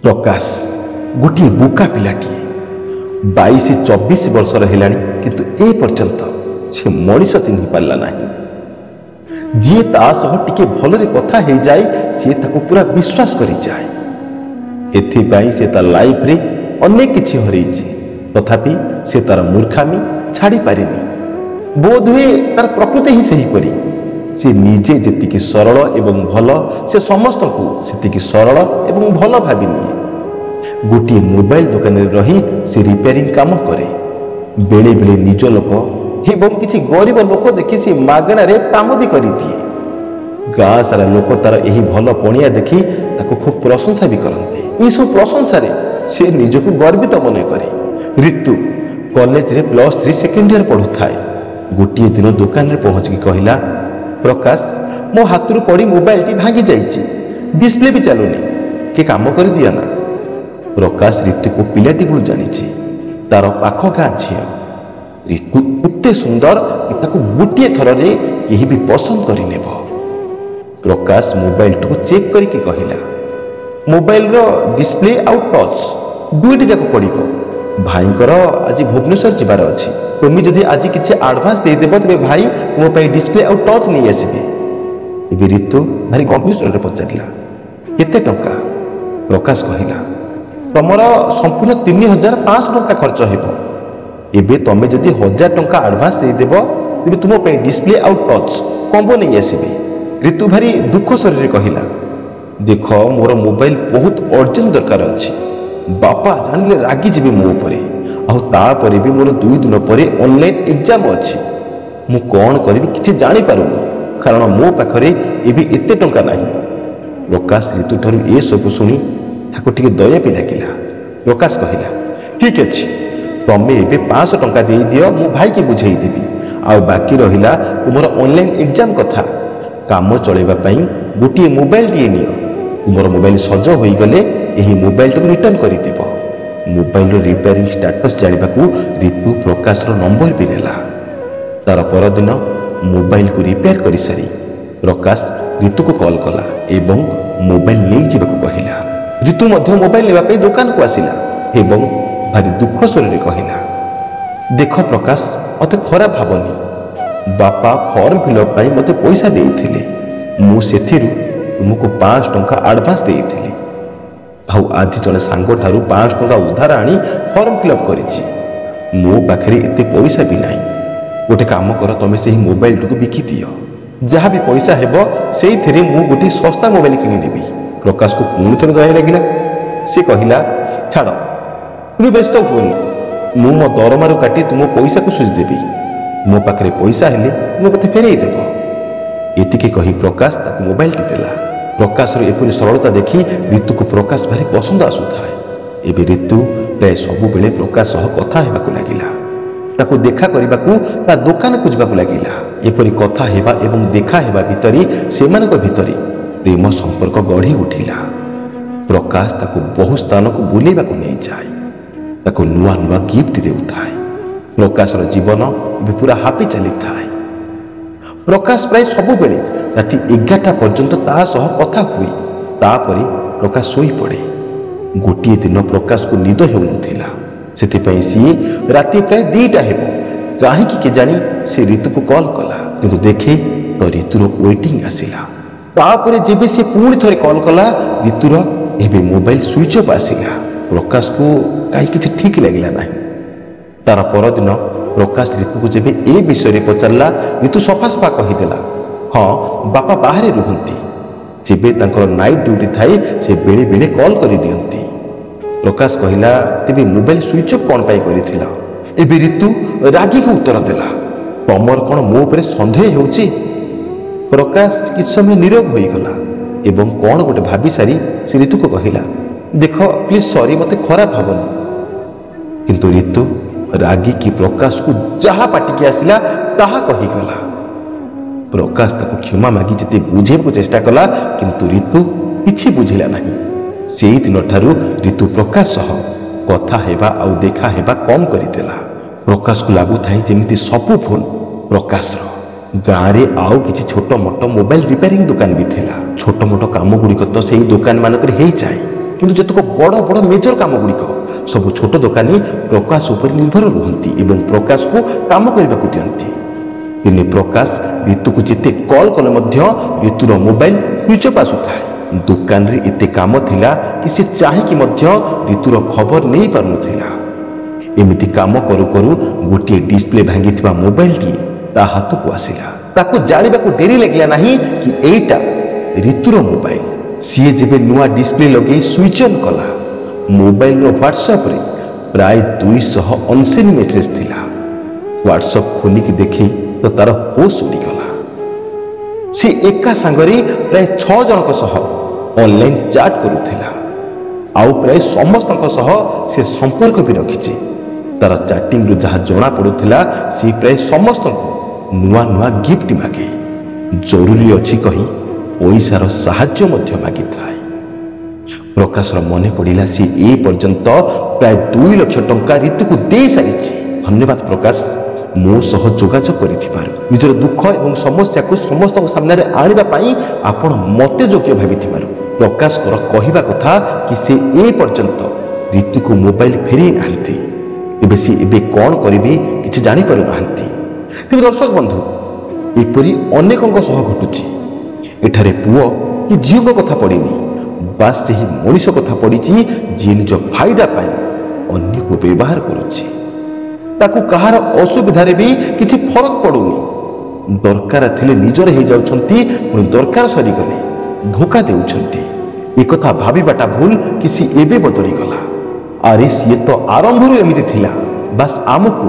प्रकाश गोटे बोका पिलाटीए 22-24 वर्षर हेलानी किंतु ए पर्यंत से मनीष चिन्ह पारा ना जी ता सह टिके भलरे कथा हो जाए सी ताको पूरा विश्वास करी जाए एथिपाई से ता लाइफ रे अनेक किछि हरैछि तथापि से तार मूर्खामी छाड़ी पारेनी बोध हुए तार प्रकृति ही सही परी से निजे जेतिकी सरल एवं भल से समस्त को सेतिकी सरल एवं भल भावी निए गोटे मोबाइल दुकान रही से रिपेयरिंग काम करे बेले बेले निज लोक एवं किसी गरीब लोक देखी से मागणा रे काम भी करी दिए गाँ सारा लोक तार यही भल पणिया देखी ताको खूब प्रशंसा भी करते ये सब प्रशंसा रे से निजको गर्वित मन करे ऋतु कॉलेज रे +3 सेकेंड ईयर पढ़ुଥାଏ गोटे दिन दुकान रे पहुंच के कहला प्रकाश मो हाथ रू पड़ी मोबाइल टी भांगी जाइए डिस्प्ले भी चलुनी के काम कर दिया ना प्रकाश ऋतु को पिलाटी भूल जानी तार पाख गाँ झील ऋतु एते सुंदर गोटे थर रे केही भी पसंद करि नेब प्रकाश मोबाइल को चेक करके कहला मोबाइल रो डिस्प्ले आउ टच दुईटी जाक पड़ो भाईंकर आज भुवनेश्वर जीवार अच्छी तुम जदि आज किसी आडभांस दे देव तेरे भाई मो पे डिस्प्ले आउ टच नहीं आसबे ए ऋतु भारी गंभीर स्वर पचारा केते टंका प्रकाश कहला तुमर संपूर्ण 3500 टंका खर्च हेबो एबे तमे जदि 1000 टंका आडभांस दे देव तेरे तुम पे डिस्प्ले आउ टच कॉम्बो नहीं आसबे ऋतु भारी दुख शरीर कहला देख मोर मोबाइल बहुत अर्जेंट दरकार अच्छी बापा जानिले रागी जीवे मो उपरे आउ तापरे भी मोर 2 दिन पर ऑनलाइन एग्जाम अच्छी मु कौन करी किसी जानी पारुनी कारण मो पाखरे एबी एते टंका नाही प्रकाश ऋतु ठारू ए सब सुनी ताको टिके दया भी लागिला प्रकाश कहला ठीक अछि तमे एबे 500 टंका दे दियो मु भाई के बुझाई देबी आउ बाकी रहिला तुमर ऑनलाइन एग्जाम कथा काम चलेबा पई गोटे मोबाइल दिए नियो तुमर मोबाइल सज होई गले यही मोबाइल को रिटर्न कर देव मोबाइल रिपेयरिंग स्टेटस जानवा ऋतु प्रकाश नंबर भी नेला तार परदिन मोबाइल को रिपेयर कर सारी प्रकाश ऋतु को कॉल कला एवं मोबाइल नहीं जावाक कहला ऋतु मध्य मोबाइल लेवाई दुकान को आसिला एवं भारी दुख स्वर कहला देख प्रकाश मत खराब भावनी बापा फॉर्म फिलअप मत पैसा देते मुझे तुमको 5 टंका आडभांस देते आज जड़े सांग ठारू 5 टंका उधार आनी फॉर्म फिलअप करिछि मो पाखरे एते पैसा भी नहीं गोटे काम कर तमे से मोबाइल को बिकी दियो जहाँ भी पैसा हेबो सेई थेरे मु गोटे सस्ता मोबाइल किनि देबी प्रकाश को पुणी थोड़े दया लगिला से कहला छाड़ तुम व्यस्त हुए मु मो दरमारू काटी तुम पैसा को सुझ देबी मो पाखरे पैसा हेले तुम मते फेरई देबो एतिके कही प्रकाश ताको मोबाइल टी देला प्रकाश एपरी सरलता देखी ऋतु को प्रकाश भारी पसंद आसुଥାଏ एबे ऋतु प्राय सबु बेले प्रकाश सह कथा हेबाकु लागिला ताको देखा करबाकू ता दुकान को जाबाकू लागिला एपरी कथा हेबा एवं देखा हेबा भितरी सेमानक भितरी प्रेम संपर्क गढ़ी उठिला प्रकाश ताको बहु स्थान को बुलेबाकू नहीं जाए ताको नुआ नुआ गिफ्ट देउଥାଏ प्रकाशर जीवन भी पूरा हापी चली थाए प्रकाश प्राय सबु बेले राति 11टा पर्यंत ता सह कथा हुए तापरे प्रकाश सोई पड़े गोटे दिन प्रकाश को निद हेउनथिला सेतिपई सी राति प्राय 2टा हेबो काहे कि जानी से ऋतु को कॉल कला किंतु देखे तो ऋतुर वेटिंग आसिला तापरे जेबे से पूरी थरे कॉल कला ऋतुर एबे मोबाइल स्विच ऑफ आसिला प्रकाश को काई किछि ठीक लागिला नाही तार परदिन प्रकाश ऋतु को जेबे ए विषय रे पचारला ऋतु सफा सफा कहिदेला हाँ बापा बाहर रुहंती जेबे तांकर नाइट ड्यूटी थाई से बेले बेले कॉल करि दियंती प्रकाश कहला तेबे मोबाइल स्विच ऑफ कोन पाई करिथिला एबे ऋतु रागी को उत्तर देला तमर कोन मो ऊपर संदेह होउची प्रकाश किछ समय नीरव होई गला एवं कोन गोटे भाबी सारी से ऋतु को कहला देखो प्लीज सॉरी मते खराब भाबनी किंतु ऋतु रागी की प्रकाश को जहा पाटिकी आसिला ताहा कही गला प्रकाश ताको क्षमा मागी जेते बुझेबो चेष्टा कला किंतु ऋतु किछि बुझिला नाही सेई दिन ठारू ऋतु प्रकाश सह कथा हेबा आउ देखा हेबा कम करिदेला प्रकाश को लागु थाई जेमिति सबु फोन प्रकाश रो गाँ रे आउ किछि छोट मोट मोबाइल रिपेयरिंग दुकान भी थिला छोट मोट काम गुड़िक तो सेई दुकान मानक रे हेई जाय କିନ୍ତୁ ଯେତେକ ବଡ଼ ବଡ଼ ମେଜର କାମ ଗୁଡ଼ିକ ସବୁ ଛୋଟ ଦୋକାନୀ ପ୍ରକାଶ ଉପରେ ନିର୍ଭର ରୁହନ୍ତି ଏବଂ ପ୍ରକାଶକୁ କାମ କରିବାକୁ ଦିଅନ୍ତି। ଦିନେ ପ୍ରକାଶ ରିତୁକୁ ଯେତେ କଲ୍ କଲେ ମଧ୍ୟ ରିତୁର ମୋବାଇଲ ସୁଇଚ୍ ଅଫ୍ ଆସୁଥାଏ। ଦୋକାନରେ ଏତେ କାମ ଥିଲା କି ସେ ଚାହିଁକି ମଧ୍ୟ ରିତୁର ଖବର ନେଇପାରୁନଥିଲା। ଏମିତି କାମ କରୁ କରୁ ଗୋଟିଏ ଡିସପ୍ଲେ ଭାଙ୍ଗିଥିବା ମୋବାଇଲଟିଏ ତା ହାତକୁ ଆସିଲା। ତାକୁ ଜାଣିବାକୁ ଡେରି ଲାଗିଲା ନାହିଁ କି ଏଇଟା ରିତୁର ମୋବାଇଲ। ସିଏ ଯେବେ ନୂଆ ଡିସପ୍ଲେ ଲଗେଇ ସୁଇଚ୍ ଅନ୍ କଲା, ମୋବାଇଲର ହ୍ୱାଟ୍ସଆପ୍ରେ ପ୍ରାୟ 200 ଅନସିନ୍ ମେସେଜ ଥିଲା। ହ୍ୱାଟ୍ସଆପ୍ ଖୋଲିକି ଦେଖି ତ ତାର ହୋସ୍ ଉଡ଼ିଗଲା। ସେ ଏକା ସାଙ୍ଗରେ ପ୍ରାୟ 6 ଜଣଙ୍କ ସହ ଅନଲାଇନ୍ ଚାଟ୍ କରୁଥିଲା। ଆଉ ପ୍ରାୟ ସମସ୍ତଙ୍କ ସହ ସେ ସମ୍ପର୍କ ବି ରଖିଛି। ତାର ଚାଟିଂରୁ ଯାହା ଜଣାପଡ଼ୁଥିଲା ସେ ପ୍ରାୟ ସମସ୍ତଙ୍କୁ ନୂଆ ନୂଆ ଗିଫ୍ଟ ମାଗେ। ଜରୁରୀ ଅଛି କହି ପଇସାର ସାହାଯ୍ୟ ମଧ୍ୟ ମାଗିଥାଏ। ପ୍ରକାଶର ମନେ ପଡ଼ିଲା ସେ ଏ ପର୍ଯ୍ୟନ୍ତ ପ୍ରାୟ 2 ଲକ୍ଷ ଟଙ୍କା ରିତୁକୁ ଦେଇସାରିଛି। ଧନ୍ୟବାଦ ପ୍ରକାଶ, ମୋ ସହ ଯୋଗାଯୋଗ କରିଥିବାରୁ। ନିଜର ଦୁଃଖ ଏବଂ ସମସ୍ୟାକୁ ସମସ୍ତଙ୍କ ସାମ୍ନାରେ ଆଣିବା ପାଇଁ ଆପଣ ମୋତେ ଯୋଗ୍ୟ ଭାବିଥିବାରୁ। ପ୍ରକାଶଙ୍କର କହିବା କଥା କି ସେ ଏ ପର୍ଯ୍ୟନ୍ତ ରିତୁକୁ ମୋବାଇଲ ଫେରେଇ ନାହାନ୍ତି। ଏବେ ସେ ଏବେ କ'ଣ କରିବେ କିଛି ଜାଣିପାରୁନାହାନ୍ତି। ତେବେ ଦର୍ଶକ ବନ୍ଧୁ, ଏପରି ଅନେକଙ୍କ ସହ ଘଟୁଛି। ଏଠାରେ ପୁଅ କି ଝିଅଙ୍କ କଥା ପଡ଼ିନି, ବାସ୍ ସେହି ମଣିଷ କଥା ପଡ଼ିଛି ଯିଏ ନିଜ ଫାଇଦା ପାଇଁ ଅନ୍ୟକୁ ବ୍ୟବହାର କରୁଛି। ତାକୁ କାହାର ଅସୁବିଧାରେ ବି କିଛି ଫରକ ପଡ଼ୁନି। ଦରକାର ଥିଲେ ନିଜର ହେଇଯାଉଛନ୍ତି, ପୁଣି ଦରକାର ସରିଗଲେ ଧୋକା ଦେଉଛନ୍ତି। ଏକଥା ଭାବିବାଟା ଭୁଲ କି ସେ ଏବେ ବଦଳିଗଲା। ଆରେ ସିଏ ତ ଆରମ୍ଭରୁ ଏମିତି ଥିଲା, ବାସ୍ ଆମକୁ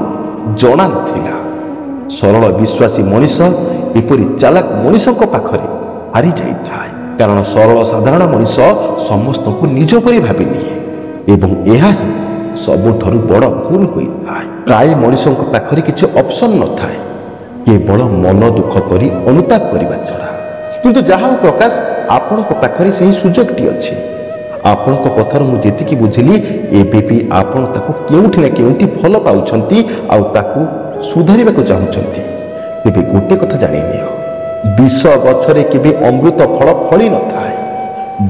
ଜଣା ନଥିଲା। ସରଳ ବିଶ୍ୱାସୀ ମଣିଷ ଏପରି ଚାଲାକ ମଣିଷଙ୍କ ପାଖରେ ହାରି ଯାଇଥାଏ। କାରଣ ସରଳ ସାଧାରଣ ମଣିଷ ସମସ୍ତଙ୍କୁ ନିଜ ପରି ଭାବି ନିଏ ଏବଂ ଏହା ହିଁ ସବୁଠାରୁ ବଡ଼ ଭୁଲ ହୋଇଥାଏ। ପ୍ରାୟ ମଣିଷଙ୍କ ପାଖରେ କିଛି ଅପସନ୍ ନଥାଏ, କେବଳ ମନ ଦୁଃଖ କରି ଅନୁତାପ କରିବା ଛଡ଼ା। କିନ୍ତୁ ଯାହା ହେଉ ପ୍ରକାଶ, ଆପଣଙ୍କ ପାଖରେ ସେହି ସୁଯୋଗଟି ଅଛି। ଆପଣଙ୍କ କଥାରୁ ମୁଁ ଯେତିକି ବୁଝିଲି, ଏବେ ବି ଆପଣ ତାକୁ କେଉଁଠି ନା କେଉଁଠି ଭଲ ପାଉଛନ୍ତି ଆଉ ତାକୁ ସୁଧାରିବାକୁ ଚାହୁଁଛନ୍ତି। ତେବେ ଗୋଟେ କଥା ଜାଣିନିଅ, ବିଷ ଗଛରେ କେବେ ଅମୃତ ଫଳ ଫଳି ନଥାଏ।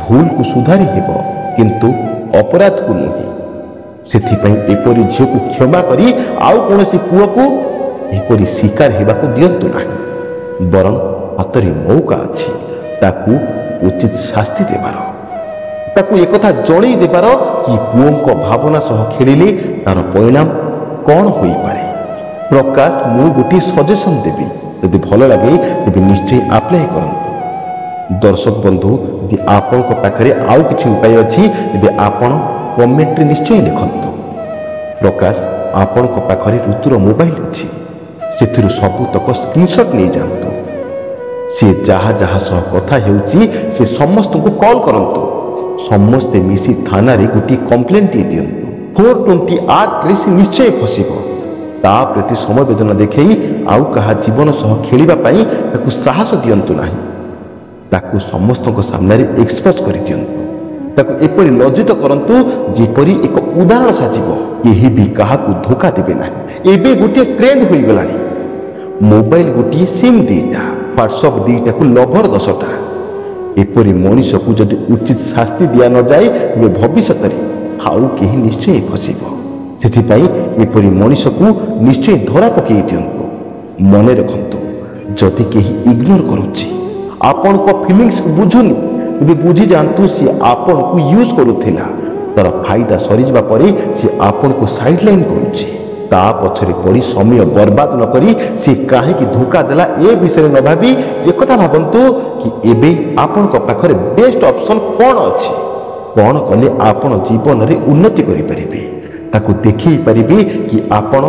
ଭୁଲକୁ ସୁଧାରି ହେବ କିନ୍ତୁ ଅପରାଧକୁ ନୁହେଁ। ସେଥିପାଇଁ ଏପରି ଝିଅକୁ କ୍ଷମା କରି ଆଉ କୌଣସି ପୁଅକୁ ଏପରି ଶିକାର ହେବାକୁ ଦିଅନ୍ତୁ ନାହିଁ। ବରଂ ହାତରେ ମୌକା ଅଛି ତାକୁ ଉଚିତ ଶାସ୍ତି ଦେବାର, ତାକୁ ଏକଥା ଜଣେଇ ଦେବାର କି ପୁଅଙ୍କ ଭାବନା ସହ ଖେଳିଲେ ତାର ପରିଣାମ କ'ଣ ହୋଇପାରେ। ପ୍ରକାଶ, ମୁଁ ଗୋଟିଏ ସଜେସନ୍ ଦେବି, ଯଦି ଭଲ ଲାଗେ ତେବେ ନିଶ୍ଚୟ ଆପ୍ଲାଏ କରନ୍ତୁ। ଦର୍ଶକ ବନ୍ଧୁ, ଯଦି ଆପଣଙ୍କ ପାଖରେ ଆଉ କିଛି ଉପାୟ ଅଛି ତେବେ ଆପଣ କମେଣ୍ଟରେ ନିଶ୍ଚୟ ଲେଖନ୍ତୁ। ପ୍ରକାଶ, ଆପଣଙ୍କ ପାଖରେ ଋତୁର ମୋବାଇଲ ଅଛି, ସେଥିରୁ ସବୁତକ ସ୍କ୍ରିନଶଟ୍ ନେଇଯାଆନ୍ତୁ। ସେ ଯାହା ଯାହା ସହ କଥା ହେଉଛି ସେ ସମସ୍ତଙ୍କୁ କଲ୍ କରନ୍ତୁ। ସମସ୍ତେ ମିଶି ଥାନାରେ ଗୋଟିଏ କମ୍ପ୍ଲେନ୍ଟିଏ ଦିଅନ୍ତୁ। 420 ଆକ୍ଟରେ ସେ ନିଶ୍ଚୟ ଫସିବ। ତା ପ୍ରତି ସମବେଦନା ଦେଖାଇ ଆଉ କାହା ଜୀବନ ସହ ଖେଳିବା ପାଇଁ ତାକୁ ସାହସ ଦିଅନ୍ତୁ ନାହିଁ। ତାକୁ ସମସ୍ତଙ୍କ ସାମ୍ନାରେ ଏକ୍ସପୋଜ କରିଦିଅନ୍ତୁ। ତାକୁ ଏପରି ଲଜ୍ଜିତ କରନ୍ତୁ ଯେପରି ଏକ ଉଦାହରଣ ସାଜିବ। କେହି ବି କାହାକୁ ଧୋକା ଦେବେ ନାହିଁ। ଏବେ ଗୋଟିଏ ଟ୍ରେଣ୍ଡ ହୋଇଗଲାଣି, ମୋବାଇଲ ଗୋଟିଏ ସିମ୍ 2ଟା, ହ୍ୱାଟ୍ସଆପ୍ 2ଟାକୁ ଲଭର 10ଟା। ଏପରି ମଣିଷକୁ ଯଦି ଉଚିତ ଶାସ୍ତି ଦିଆନଯାଏ ତେବେ ଭବିଷ୍ୟତରେ ଆଉ କେହି ନିଶ୍ଚୟ ଫସିବ। ସେଥିପାଇଁ ଏପରି ମଣିଷକୁ ନିଶ୍ଚୟ ଧରା ପକାଇ ଦିଅନ୍ତୁ। ମନେ ରଖନ୍ତୁ, ଯଦି କେହି ଇଗ୍ନୋର କରୁଛି, ଆପଣଙ୍କ ଫିଲିଂସକୁ ବୁଝୁନି, ତେବେ ବୁଝିଯାଆନ୍ତୁ ସିଏ ଆପଣଙ୍କୁ ୟୁଜ୍ କରୁଥିଲା। ତାର ଫାଇଦା ସରିଯିବା ପରେ ସେ ଆପଣଙ୍କୁ ସାଇଡଲାଇନ୍ କରୁଛି। ତା ପଛରେ ପଡ଼ି ସମୟ ବର୍ବାଦ ନ କରି ସେ କାହିଁକି ଧୋକା ଦେଲା ଏ ବିଷୟରେ ନ ଭାବି ଏକଥା ଭାବନ୍ତୁ କି ଏବେ ଆପଣଙ୍କ ପାଖରେ ବେଷ୍ଟ ଅପସନ୍ କ'ଣ ଅଛି। କ'ଣ କଲେ ଆପଣ ଜୀବନରେ ଉନ୍ନତି କରିପାରିବେ, ତାକୁ ଦେଖେଇ ପାରିବେ କି ଆପଣ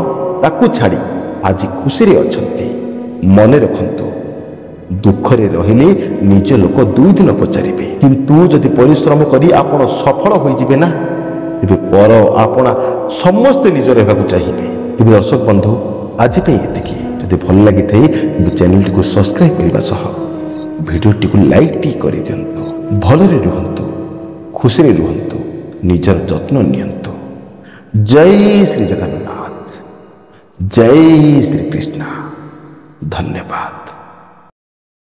ତାକୁ ଛାଡ଼ି ଆଜି ଖୁସିରେ ଅଛନ୍ତି। ମନେ ରଖନ୍ତୁ, ଦୁଃଖରେ ରହିଲେ ନିଜ ଲୋକ 2 ଦିନ ପଚାରିବେ, କିନ୍ତୁ ଯଦି ପରିଶ୍ରମ କରି ଆପଣ ସଫଳ ହୋଇଯିବେ ନା, ତେବେ ପର ଆପଣା ସମସ୍ତେ ନିଜର ହେବାକୁ ଚାହିଁବେ। ତେବେ ଦର୍ଶକ ବନ୍ଧୁ, ଆଜି ପାଇଁ ଏତିକି। ଯଦି ଭଲ ଲାଗିଥାଏ ତେବେ ଚ୍ୟାନେଲଟିକୁ ସବସ୍କ୍ରାଇବ୍ କରିବା ସହ ଭିଡ଼ିଓଟିକୁ ଲାଇକ୍ କରିଦିଅନ୍ତୁ। ଭଲରେ ରୁହନ୍ତୁ, ଖୁସିରେ ରୁହନ୍ତୁ, ନିଜର ଯତ୍ନ ନିଅନ୍ତୁ। ଜୟ ଶ୍ରୀ ଜଗନ୍ନାଥ, ଜୟ ଶ୍ରୀ କୃଷ୍ଣ। ଧନ୍ୟବାଦ।